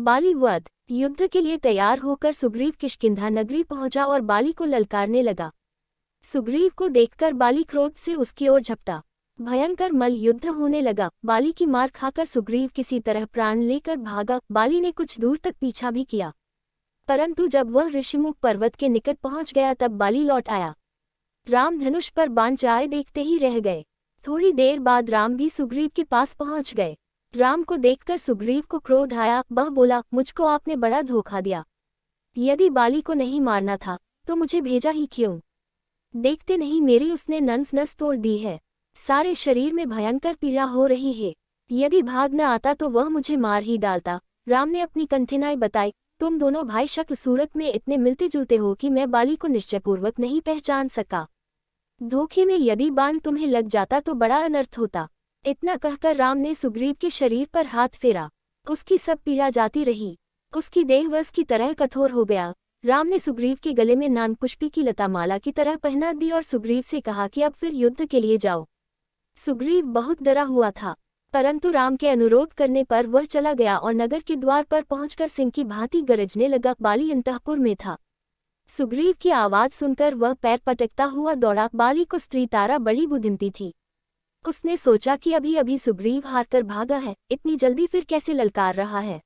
बाली वध। युद्ध के लिए तैयार होकर सुग्रीव किष्किंधा नगरी पहुंचा और बाली को ललकारने लगा। सुग्रीव को देखकर बाली क्रोध से उसकी ओर झपटा। भयंकर मल्ल युद्ध होने लगा। बाली की मार खाकर सुग्रीव किसी तरह प्राण लेकर भागा। बाली ने कुछ दूर तक पीछा भी किया, परंतु जब वह ऋषिमुख पर्वत के निकट पहुंच गया तब बाली लौट आया। राम धनुष पर बाण चाहे देखते ही रह गए। थोड़ी देर बाद राम भी सुग्रीव के पास पहुंच गए। राम को देखकर सुग्रीव को क्रोध आया। वह बोला, मुझको आपने बड़ा धोखा दिया। यदि बाली को नहीं मारना था तो मुझे भेजा ही क्यों? देखते नहीं मेरी उसने नस नस तोड़ दी है। सारे शरीर में भयंकर पीड़ा हो रही है। यदि भाग न आता तो वह मुझे मार ही डालता। राम ने अपनी कठिनाई बताई। तुम दोनों भाई शक्ल सूरत में इतने मिलते जुलते हो कि मैं बाली को निश्चयपूर्वक नहीं पहचान सका। धोखे में यदि बाण तुम्हें लग जाता तो बड़ा अनर्थ होता। इतना कहकर राम ने सुग्रीव के शरीर पर हाथ फेरा। उसकी सब पीड़ा जाती रही। उसकी देह वस की तरह कठोर हो गया। राम ने सुग्रीव के गले में नागपुष्पी की लता माला की तरह पहना दी और सुग्रीव से कहा कि अब फिर युद्ध के लिए जाओ। सुग्रीव बहुत डरा हुआ था, परंतु राम के अनुरोध करने पर वह चला गया और नगर के द्वार पर पहुंचकर सिंह की भांति गरजने लगा। बाली अंतःपुर में था। सुग्रीव की आवाज सुनकर वह पैर पटकता हुआ दौड़ा। बाली को स्त्री तारा बड़ी बुद्धिमती थी। उसने सोचा कि अभी अभी सुग्रीव हारकर भागा है, इतनी जल्दी फिर कैसे ललकार रहा है।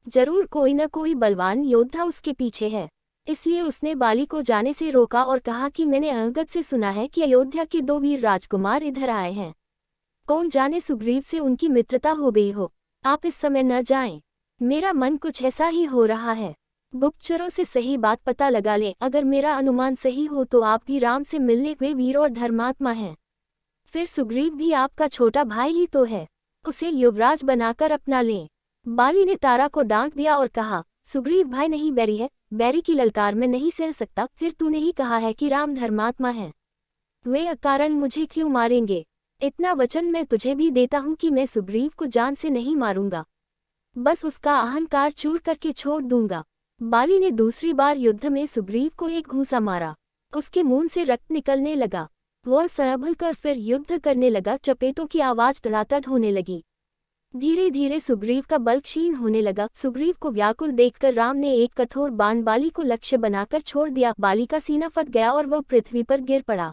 जरूर कोई न कोई बलवान योद्धा उसके पीछे है। इसलिए उसने बाली को जाने से रोका और कहा कि मैंने अंगद से सुना है कि अयोध्या के 2 वीर राजकुमार इधर आए हैं। कौन जाने सुग्रीव से उनकी मित्रता हो गई हो। आप इस समय न जाएं। मेरा मन कुछ ऐसा ही हो रहा है। गुप्तचरों से सही बात पता लगा लें। अगर मेरा अनुमान सही हो तो आप भी राम से मिलने हुए वीर और धर्मात्मा हैं। फिर सुग्रीव भी आपका छोटा भाई ही तो है। उसे युवराज बनाकर अपना लें। बाली ने तारा को डांट दिया और कहा, सुग्रीव भाई नहीं बैरी है। बैरी की ललकार में नहीं सह सकता। फिर तूने ही कहा है कि राम धर्मात्मा है, वे अकारण मुझे क्यों मारेंगे? इतना वचन मैं तुझे भी देता हूँ कि मैं सुग्रीव को जान से नहीं मारूंगा, बस उसका अहंकार चूर करके छोड़ दूंगा। बाली ने दूसरी बार युद्ध में सुग्रीव को एक घूंसा मारा। उसके मुंह से रक्त निकलने लगा। वह संभल कर फिर युद्ध करने लगा। चपेटों की आवाज तड़ातड़ होने लगी। धीरे धीरे सुग्रीव का बल क्षीण होने लगा। सुग्रीव को व्याकुल देखकर राम ने एक कठोर बाण बाली को लक्ष्य बनाकर छोड़ दिया। बाली का सीना फट गया और वह पृथ्वी पर गिर पड़ा।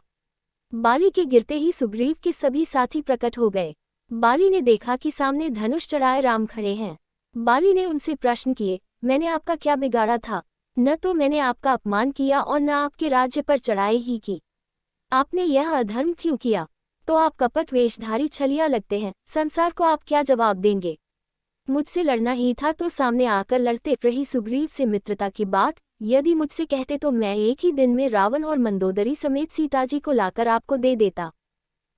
बाली के गिरते ही सुग्रीव के सभी साथी प्रकट हो गए। बाली ने देखा कि सामने धनुष चढ़ाए राम खड़े हैं। बाली ने उनसे प्रश्न किए, मैंने आपका क्या बिगाड़ा था? न तो मैंने आपका अपमान किया और न आपके राज्य पर चढ़ाई ही की। आपने यह अधर्म क्यों किया? तो आप कपट वेशधारी छलिया लगते हैं। संसार को आप क्या जवाब देंगे? मुझसे लड़ना ही था तो सामने आकर लड़ते। रही सुग्रीव से मित्रता की बात, यदि मुझसे कहते तो मैं एक ही दिन में रावण और मंदोदरी समेत सीताजी को लाकर आपको दे देता।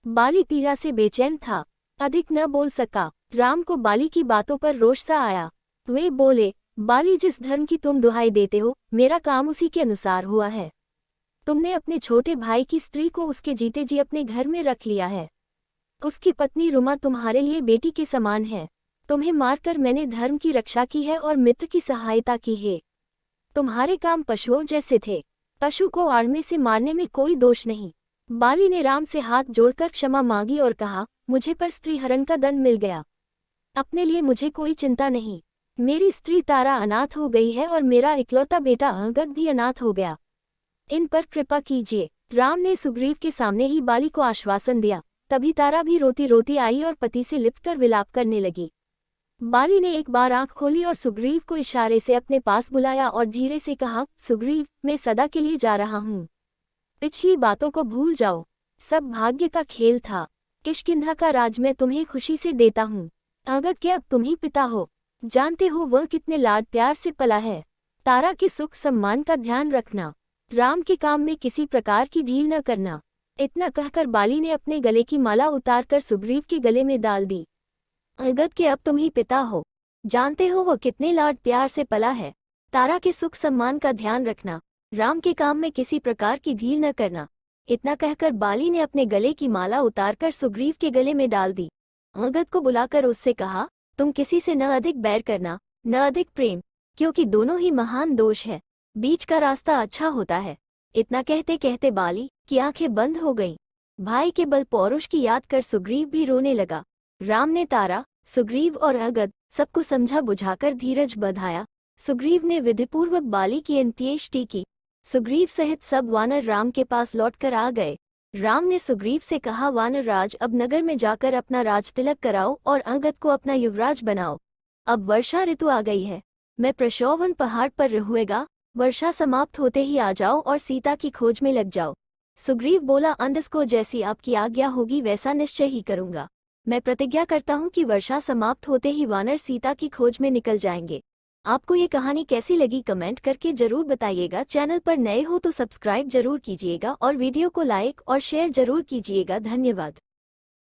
बाली पीड़ा से बेचैन था, अधिक न बोल सका। राम को बाली की बातों पर रोष सा आया। वे बोले, बाली, जिस धर्म की तुम दुहाई देते हो, मेरा काम उसी के अनुसार हुआ है। तुमने अपने छोटे भाई की स्त्री को उसके जीते जी अपने घर में रख लिया है। उसकी पत्नी रुमा तुम्हारे लिए बेटी के समान है। तुम्हें मारकर मैंने धर्म की रक्षा की है और मित्र की सहायता की है। तुम्हारे काम पशुओं जैसे थे। पशु को आड़मे से मारने में कोई दोष नहीं। बाली ने राम से हाथ जोड़कर क्षमा मांगी और कहा, मुझे पर स्त्री हरण का दंड मिल गया। अपने लिए मुझे कोई चिंता नहीं। मेरी स्त्री तारा अनाथ हो गई है और मेरा इकलौता बेटा अंगद भी अनाथ हो गया। इन पर कृपा कीजिए। राम ने सुग्रीव के सामने ही बाली को आश्वासन दिया। तभी तारा भी रोती रोती आई और पति से लिपटकर विलाप करने लगी। बाली ने एक बार आंख खोली और सुग्रीव को इशारे से अपने पास बुलाया और धीरे से कहा, सुग्रीव, मैं सदा के लिए जा रहा हूँ। पिछली बातों को भूल जाओ। सब भाग्य का खेल था। किष्किंधा का राज मैं तुम्हें खुशी से देता हूँ। अंगद के अब तुम ही पिता हो। जानते हो वह कितने लाड प्यार से पला है। तारा के सुख सम्मान का ध्यान रखना। राम के काम में किसी प्रकार की ढील न करना। इतना कहकर बाली ने अपने गले की माला उतारकर सुग्रीव के गले में डाल दी। अंगद के अब तुम ही पिता हो। जानते हो वह कितने लाड प्यार से पला है। तारा के सुख सम्मान का ध्यान रखना। राम के काम में किसी प्रकार की ढील न करना। इतना कहकर बाली ने अपने गले की माला उतारकर सुग्रीव के गले में डाल दी। अंगद को बुलाकर उससे कहा, तुम किसी से न अधिक बैर करना, न अधिक प्रेम, क्योंकि दोनों ही महान दोष है। बीच का रास्ता अच्छा होता है। इतना कहते कहते बाली की आंखें बंद हो गईं। भाई के बल पौरुष की याद कर सुग्रीव भी रोने लगा। राम ने तारा, सुग्रीव और अंगद सबको समझा बुझाकर धीरज बंधाया। सुग्रीव ने विधिपूर्वक बाली की अंत्येष्टि की। सुग्रीव सहित सब वानर राम के पास लौटकर आ गए। राम ने सुग्रीव से कहा, वानर राज, अब नगर में जाकर अपना राजतिलक कराओ और अंगद को अपना युवराज बनाओ। अब वर्षा ऋतु आ गई है। मैं प्रशोभन पहाड़ पर रहूँगा। वर्षा समाप्त होते ही आ जाओ और सीता की खोज में लग जाओ। सुग्रीव बोला, अंधस को जैसी आपकी आज्ञा होगी वैसा निश्चय ही करूंगा। मैं प्रतिज्ञा करता हूँ कि वर्षा समाप्त होते ही वानर सीता की खोज में निकल जाएंगे। आपको ये कहानी कैसी लगी कमेंट करके जरूर बताइएगा। चैनल पर नए हो तो सब्सक्राइब जरूर कीजिएगा और वीडियो को लाइक और शेयर जरूर कीजिएगा। धन्यवाद।